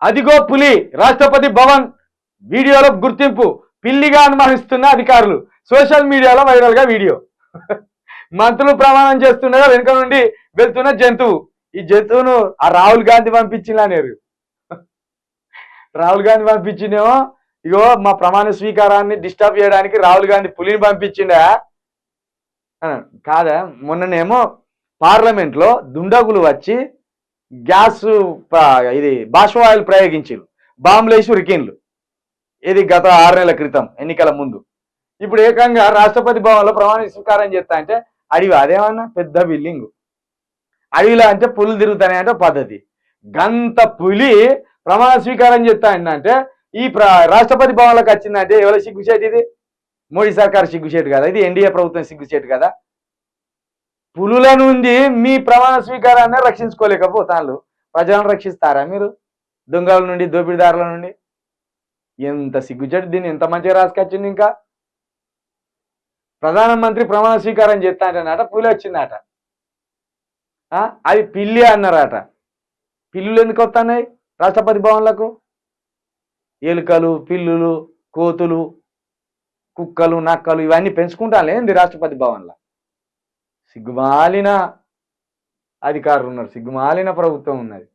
అదిగో పులి రాష్ట్రపతి భవన్ వీడియోలో గుర్తింపు పిల్లిగా అనుమానిస్తున్న అధికారులు సోషల్ మీడియాలో వైరల్ గా వీడియో. మంత్రులు ప్రమాణం చేస్తుండగా వెనుక నుండి వెళ్తున్న జంతువు. ఈ జంతువును ఆ రాహుల్ గాంధీ పంపించిందనేరు. రాహుల్ గాంధీ పంపించిందేమో ఇగో మా ప్రమాణ స్వీకారాన్ని డిస్టర్బ్ చేయడానికి రాహుల్ గాంధీ పులిని పంపించిండా కాదా. మొన్ననేమో పార్లమెంట్ లో దుండగులు వచ్చి గ్యాస్ ఇది బాష్పాయిల్ ప్రయోగించారు, బాంబులు వేసి ఉరికిన్లు. ఇది గత 6 నెలల క్రితం ఎన్నికల ముందు. ఇప్పుడు ఏకంగా రాష్ట్రపతి భవన్లో ప్రమాణ స్వీకారం చేస్తా అంటే అడవి, అదేమన్నా పెద్ద బిల్డింగ్ అడవిలో అంటే పులులు తిరుగుతాయంటే పద్ధతి. గంత పులి ప్రమాణ స్వీకారం చేస్తా అంటే ఈ రాష్ట్రపతి భవన్లోకి వచ్చిందంటే ఎవరి సిగ్గుచేటు ఇది? మోడీ సర్కార్ సిగ్గుచేటు కదా, ఇది ఎన్డీఏ ప్రభుత్వం సిగ్గుచేటు కదా. పులుల నుండి మీ ప్రమాణ స్వీకారాన్ని రక్షించుకోలేకపోతాను, ప్రజలను రక్షిస్తారా మీరు దొంగల నుండి, దోపిడీదారుల నుండి? ఎంత సిగ్గుచేటు, దీన్ని ఎంత మంచిగా రాసుకొచ్చింది. ఇంకా ప్రధానమంత్రి ప్రమాణ స్వీకారం చేస్తా అంటేనట పులి వచ్చిందట, అది పిల్లి అన్నారట. పిల్లులు ఎందుకు వస్తున్నాయి రాష్ట్రపతి భవన్లకు? ఎలుకలు, పిల్లులు, కోతులు, కుక్కలు, నక్కలు ఇవన్నీ పెంచుకుంటాను ఏంది రాష్ట్రపతి భవన్లో? సిగ్గుమాలిన అధికారులు ఉన్నారు, సిగ్గుమాలిన ప్రభుత్వం ఉన్నది.